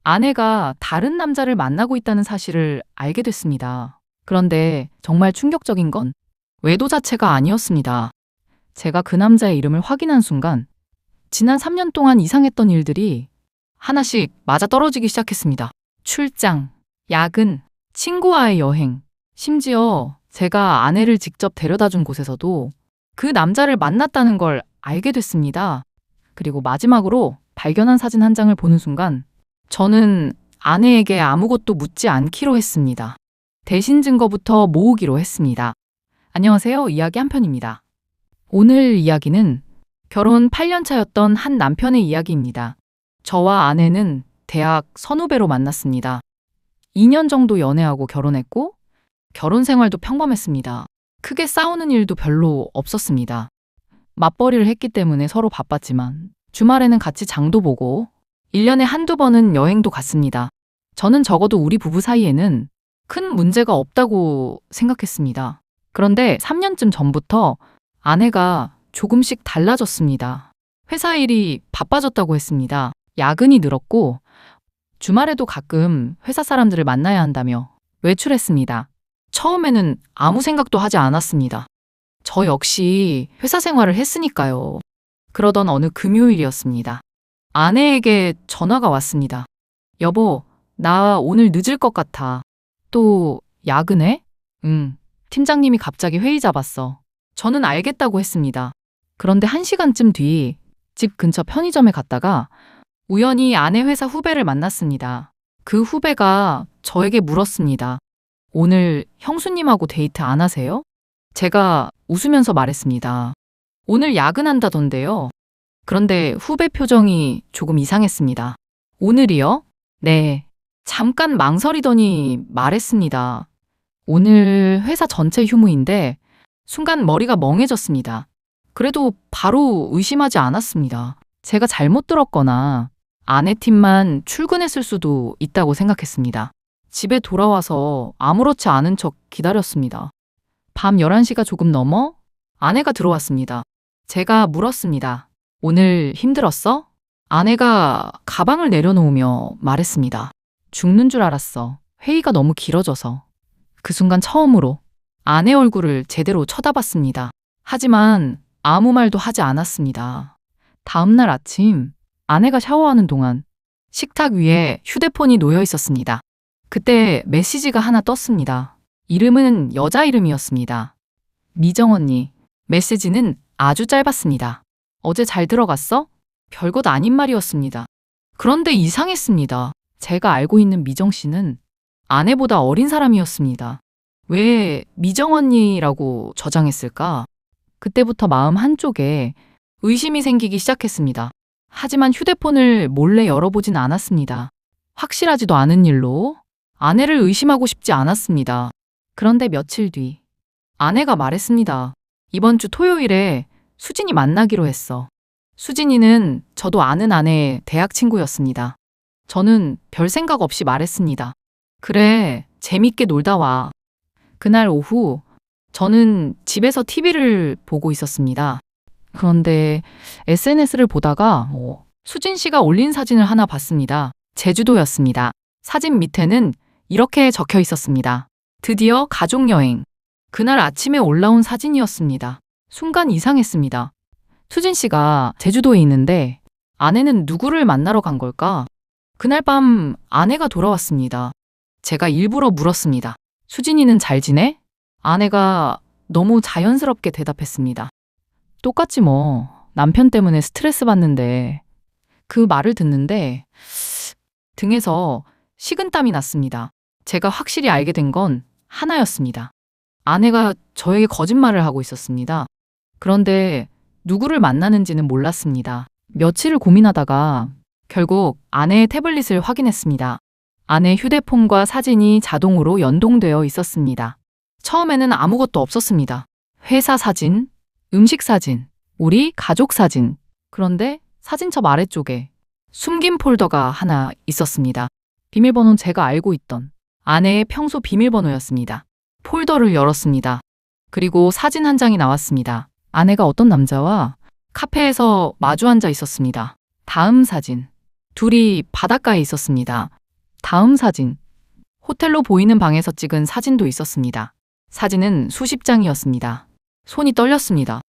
아내가 다른 남자를 만나고 있다는 사실을 알게 됐습니다. 그런데 정말 충격적인 건 외도 자체가 아니었습니다. 제가 그 남자의 이름을 확인한 순간 지난 3년 동안 이상했던 일들이 하나씩 맞아떨어지기 시작했습니다. 출장, 야근, 친구와의 여행, 심지어 제가 아내를 직접 데려다 준 곳에서도 그 남자를 만났다는 걸 알게 됐습니다. 그리고 마지막으로 발견한 사진 한 장을 보는 순간 저는 아내에게 아무것도 묻지 않기로 했습니다. 대신 증거부터 모으기로 했습니다. 안녕하세요. 이야기 한편입니다. 오늘 이야기는 결혼 8년 차였던 한 남편의 이야기입니다. 저와 아내는 대학 선후배로 만났습니다. 2년 정도 연애하고 결혼했고 결혼 생활도 평범했습니다. 크게 싸우는 일도 별로 없었습니다. 맞벌이를 했기 때문에 서로 바빴지만 주말에는 같이 장도 보고 1년에 한두 번은 여행도 갔습니다. 저는 적어도 우리 부부 사이에는 큰 문제가 없다고 생각했습니다. 그런데 3년쯤 전부터 아내가 조금씩 달라졌습니다. 회사 일이 바빠졌다고 했습니다. 야근이 늘었고 주말에도 가끔 회사 사람들을 만나야 한다며 외출했습니다. 처음에는 아무 생각도 하지 않았습니다. 저 역시 회사 생활을 했으니까요. 그러던 어느 금요일이었습니다. 아내에게 전화가 왔습니다. 여보, 나 오늘 늦을 것 같아. 또 야근해? 응. 팀장님이 갑자기 회의 잡았어. 저는 알겠다고 했습니다. 그런데 1시간쯤 뒤 집 근처 편의점에 갔다가 우연히 아내 회사 후배를 만났습니다. 그 후배가 저에게 물었습니다. 오늘 형수님하고 데이트 안 하세요? 제가 웃으면서 말했습니다. 오늘 야근한다던데요. 그런데 후배 표정이 조금 이상했습니다. 오늘이요? 네. 잠깐 망설이더니 말했습니다. 오늘 회사 전체 휴무인데 순간 머리가 멍해졌습니다. 그래도 바로 의심하지 않았습니다. 제가 잘못 들었거나 아내 팀만 출근했을 수도 있다고 생각했습니다. 집에 돌아와서 아무렇지 않은 척 기다렸습니다. 밤 11시가 조금 넘어 아내가 들어왔습니다. 제가 물었습니다. 오늘 힘들었어? 아내가 가방을 내려놓으며 말했습니다. 죽는 줄 알았어. 회의가 너무 길어져서. 그 순간 처음으로 아내 얼굴을 제대로 쳐다봤습니다. 하지만 아무 말도 하지 않았습니다. 다음날 아침 아내가 샤워하는 동안 식탁 위에 휴대폰이 놓여 있었습니다. 그때 메시지가 하나 떴습니다. 이름은 여자 이름이었습니다. 미정 언니. 메시지는 아주 짧았습니다. 어제 잘 들어갔어? 별것 아닌 말이었습니다. 그런데 이상했습니다. 제가 알고 있는 미정 씨는 아내보다 어린 사람이었습니다. 왜 미정 언니라고 저장했을까? 그때부터 마음 한쪽에 의심이 생기기 시작했습니다. 하지만 휴대폰을 몰래 열어보진 않았습니다. 확실하지도 않은 일로 아내를 의심하고 싶지 않았습니다. 그런데 며칠 뒤 아내가 말했습니다. 이번 주 토요일에 수진이 만나기로 했어. 수진이는 저도 아는 아내의 대학 친구였습니다. 저는 별 생각 없이 말했습니다. 그래, 재밌게 놀다 와. 그날 오후 저는 집에서 TV를 보고 있었습니다. 그런데 SNS를 보다가 수진 씨가 올린 사진을 하나 봤습니다. 제주도였습니다. 사진 밑에는 이렇게 적혀 있었습니다. 드디어 가족여행. 그날 아침에 올라온 사진이었습니다. 순간 이상했습니다. 수진 씨가 제주도에 있는데 아내는 누구를 만나러 간 걸까? 그날 밤 아내가 돌아왔습니다. 제가 일부러 물었습니다. 수진이는 잘 지내? 아내가 너무 자연스럽게 대답했습니다. 똑같지 뭐. 남편 때문에 스트레스 받는데. 그 말을 듣는데 등에서 식은땀이 났습니다. 제가 확실히 알게 된 건 하나였습니다. 아내가 저에게 거짓말을 하고 있었습니다. 그런데 누구를 만나는지는 몰랐습니다. 며칠을 고민하다가 결국 아내의 태블릿을 확인했습니다. 아내 휴대폰과 사진이 자동으로 연동되어 있었습니다. 처음에는 아무것도 없었습니다. 회사 사진, 음식 사진, 우리 가족 사진. 그런데 사진첩 아래쪽에 숨긴 폴더가 하나 있었습니다. 비밀번호는 제가 알고 있던 아내의 평소 비밀번호였습니다. 폴더를 열었습니다. 그리고 사진 한 장이 나왔습니다. 아내가 어떤 남자와 카페에서 마주 앉아 있었습니다. 다음 사진. 둘이 바닷가에 있었습니다. 다음 사진. 호텔로 보이는 방에서 찍은 사진도 있었습니다. 사진은 수십 장이었습니다. 손이 떨렸습니다.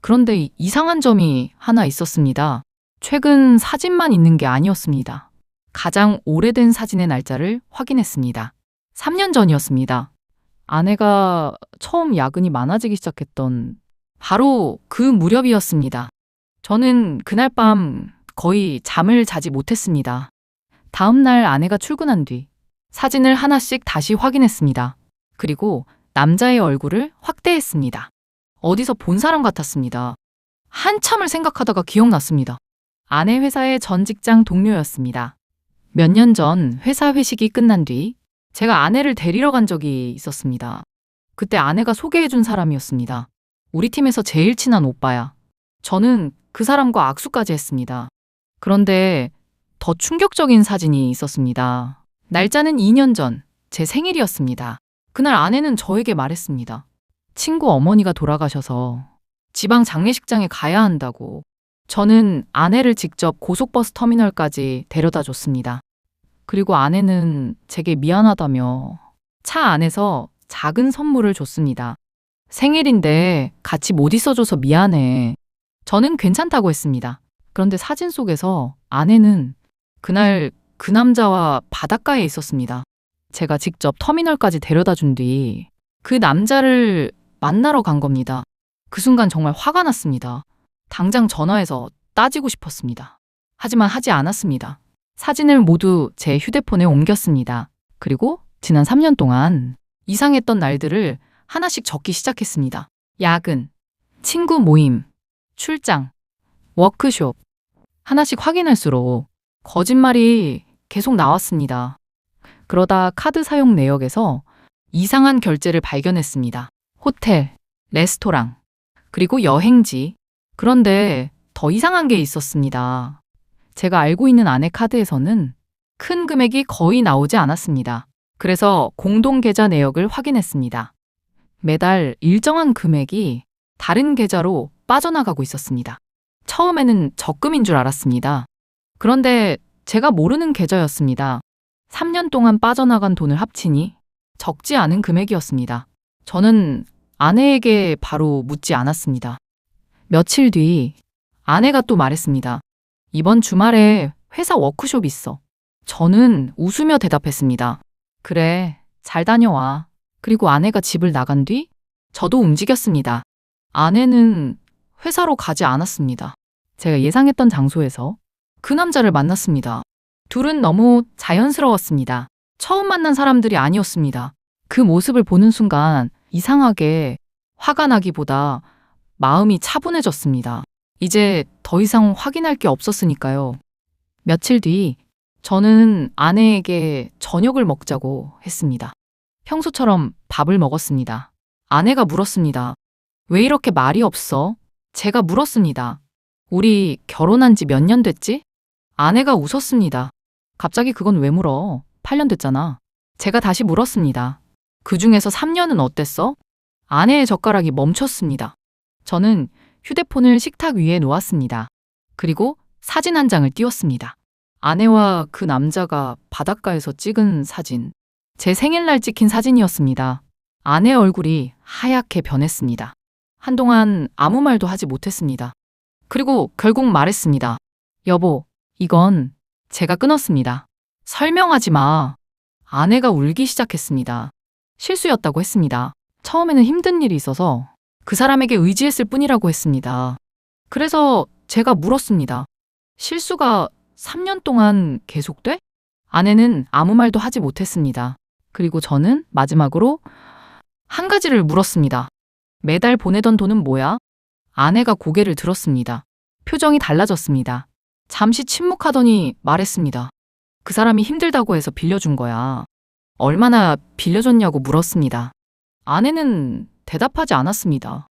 그런데 이상한 점이 하나 있었습니다. 최근 사진만 있는 게 아니었습니다. 가장 오래된 사진의 날짜를 확인했습니다. 3년 전이었습니다. 아내가 처음 야근이 많아지기 시작했던 바로 그 무렵이었습니다. 저는 그날 밤 거의 잠을 자지 못했습니다. 다음 날 아내가 출근한 뒤 사진을 하나씩 다시 확인했습니다. 그리고 남자의 얼굴을 확대했습니다. 어디서 본 사람 같았습니다. 한참을 생각하다가 기억났습니다. 아내 회사의 전 직장 동료였습니다. 몇 년 전 회사 회식이 끝난 뒤 제가 아내를 데리러 간 적이 있었습니다. 그때 아내가 소개해준 사람이었습니다. 우리 팀에서 제일 친한 오빠야. 저는 그 사람과 악수까지 했습니다. 그런데 더 충격적인 사진이 있었습니다. 날짜는 2년 전, 제 생일이었습니다. 그날 아내는 저에게 말했습니다. 친구 어머니가 돌아가셔서 지방 장례식장에 가야 한다고. 저는 아내를 직접 고속버스 터미널까지 데려다 줬습니다. 그리고 아내는 제게 미안하다며 차 안에서 작은 선물을 줬습니다. 생일인데 같이 못 있어줘서 미안해. 저는 괜찮다고 했습니다. 그런데 사진 속에서 아내는 그날 그 남자와 바닷가에 있었습니다. 제가 직접 터미널까지 데려다 준 뒤 그 남자를 만나러 간 겁니다. 그 순간 정말 화가 났습니다. 당장 전화해서 따지고 싶었습니다. 하지만 하지 않았습니다. 사진을 모두 제 휴대폰에 옮겼습니다. 그리고 지난 3년 동안 이상했던 날들을 하나씩 적기 시작했습니다. 야근, 친구 모임, 출장, 워크숍. 하나씩 확인할수록 거짓말이 계속 나왔습니다. 그러다 카드 사용 내역에서 이상한 결제를 발견했습니다. 호텔, 레스토랑, 그리고 여행지. 그런데 더 이상한 게 있었습니다. 제가 알고 있는 아내 카드에서는 큰 금액이 거의 나오지 않았습니다. 그래서 공동 계좌 내역을 확인했습니다. 매달 일정한 금액이 다른 계좌로 빠져나가고 있었습니다. 처음에는 적금인 줄 알았습니다. 그런데 제가 모르는 계좌였습니다. 3년 동안 빠져나간 돈을 합치니 적지 않은 금액이었습니다. 저는 아내에게 바로 묻지 않았습니다. 며칠 뒤 아내가 또 말했습니다. 이번 주말에 회사 워크숍 있어. 저는 웃으며 대답했습니다. 그래, 잘 다녀와. 그리고 아내가 집을 나간 뒤 저도 움직였습니다. 아내는 회사로 가지 않았습니다. 제가 예상했던 장소에서 그 남자를 만났습니다. 둘은 너무 자연스러웠습니다. 처음 만난 사람들이 아니었습니다. 그 모습을 보는 순간 이상하게 화가 나기보다 마음이 차분해졌습니다. 이제 더 이상 확인할 게 없었으니까요. 며칠 뒤 저는 아내에게 저녁을 먹자고 했습니다. 평소처럼 밥을 먹었습니다. 아내가 물었습니다. 왜 이렇게 말이 없어? 제가 물었습니다. 우리 결혼한 지 몇 년 됐지? 아내가 웃었습니다. 갑자기 그건 왜 물어? 8년 됐잖아. 제가 다시 물었습니다. 그 중에서 3년은 어땠어? 아내의 젓가락이 멈췄습니다. 저는 휴대폰을 식탁 위에 놓았습니다. 그리고 사진 한 장을 띄웠습니다. 아내와 그 남자가 바닷가에서 찍은 사진. 제 생일날 찍힌 사진이었습니다. 아내 얼굴이 하얗게 변했습니다. 한동안 아무 말도 하지 못했습니다. 그리고 결국 말했습니다. 여보, 이건 제가 끊었습니다. 설명하지 마. 아내가 울기 시작했습니다. 실수였다고 했습니다. 처음에는 힘든 일이 있어서 그 사람에게 의지했을 뿐이라고 했습니다. 그래서 제가 물었습니다. 실수가 3년 동안 계속돼? 아내는 아무 말도 하지 못했습니다. 그리고 저는 마지막으로 한 가지를 물었습니다. 매달 보내던 돈은 뭐야? 아내가 고개를 들었습니다. 표정이 달라졌습니다. 잠시 침묵하더니 말했습니다. 그 사람이 힘들다고 해서 빌려준 거야. 얼마나 빌려줬냐고 물었습니다. 아내는 대답하지 않았습니다.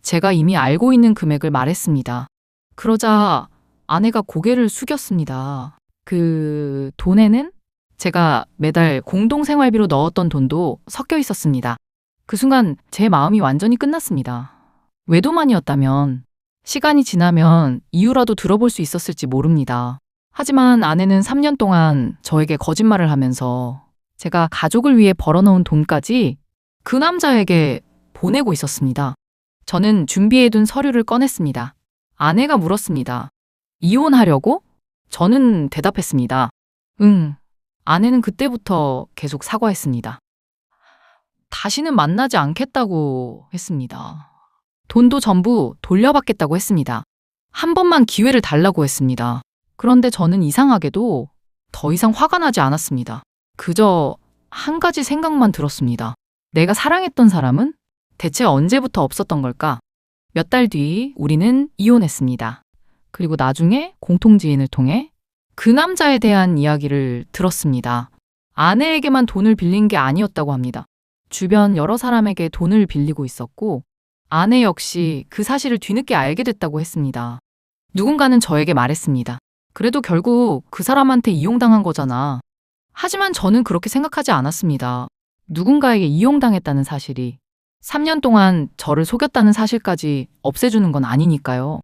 제가 이미 알고 있는 금액을 말했습니다. 그러자 아내가 고개를 숙였습니다. 그 돈에는 제가 매달 공동생활비로 넣었던 돈도 섞여 있었습니다. 그 순간 제 마음이 완전히 끝났습니다. 외도만이었다면 시간이 지나면 이유라도 들어볼 수 있었을지 모릅니다. 하지만 아내는 3년 동안 저에게 거짓말을 하면서 제가 가족을 위해 벌어놓은 돈까지 그 남자에게 보내고 있었습니다. 저는 준비해둔 서류를 꺼냈습니다. 아내가 물었습니다. 이혼하려고? 저는 대답했습니다. 응. 아내는 그때부터 계속 사과했습니다. 다시는 만나지 않겠다고 했습니다. 돈도 전부 돌려받겠다고 했습니다. 한 번만 기회를 달라고 했습니다. 그런데 저는 이상하게도 더 이상 화가 나지 않았습니다. 그저 한 가지 생각만 들었습니다. 내가 사랑했던 사람은 대체 언제부터 없었던 걸까? 몇 달 뒤 우리는 이혼했습니다. 그리고 나중에 공통지인을 통해 그 남자에 대한 이야기를 들었습니다. 아내에게만 돈을 빌린 게 아니었다고 합니다. 주변 여러 사람에게 돈을 빌리고 있었고 아내 역시 그 사실을 뒤늦게 알게 됐다고 했습니다. 누군가는 저에게 말했습니다. 그래도 결국 그 사람한테 이용당한 거잖아. 하지만 저는 그렇게 생각하지 않았습니다. 누군가에게 이용당했다는 사실이 3년 동안 저를 속였다는 사실까지 없애주는 건 아니니까요.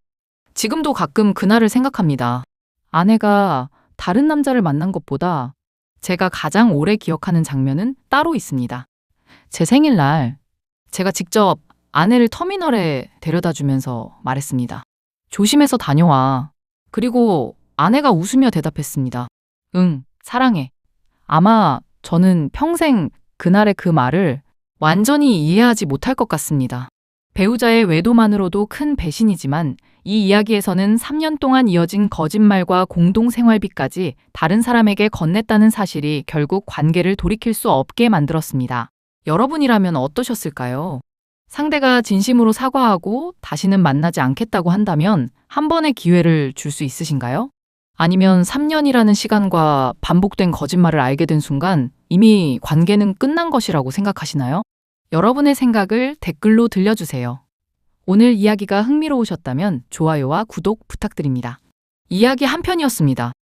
지금도 가끔 그날을 생각합니다. 아내가 다른 남자를 만난 것보다 제가 가장 오래 기억하는 장면은 따로 있습니다. 제 생일날 제가 직접 아내를 터미널에 데려다 주면서 말했습니다. 조심해서 다녀와. 그리고 아내가 웃으며 대답했습니다. 응, 사랑해. 아마 저는 평생 그날의 그 말을 완전히 이해하지 못할 것 같습니다. 배우자의 외도만으로도 큰 배신이지만 이 이야기에서는 3년 동안 이어진 거짓말과 공동생활비까지 다른 사람에게 건넸다는 사실이 결국 관계를 돌이킬 수 없게 만들었습니다. 여러분이라면 어떠셨을까요? 상대가 진심으로 사과하고 다시는 만나지 않겠다고 한다면 한 번의 기회를 줄 수 있으신가요? 아니면 3년이라는 시간과 반복된 거짓말을 알게 된 순간 이미 관계는 끝난 것이라고 생각하시나요? 여러분의 생각을 댓글로 들려주세요. 오늘 이야기가 흥미로우셨다면 좋아요와 구독 부탁드립니다. 이야기 한 편이었습니다.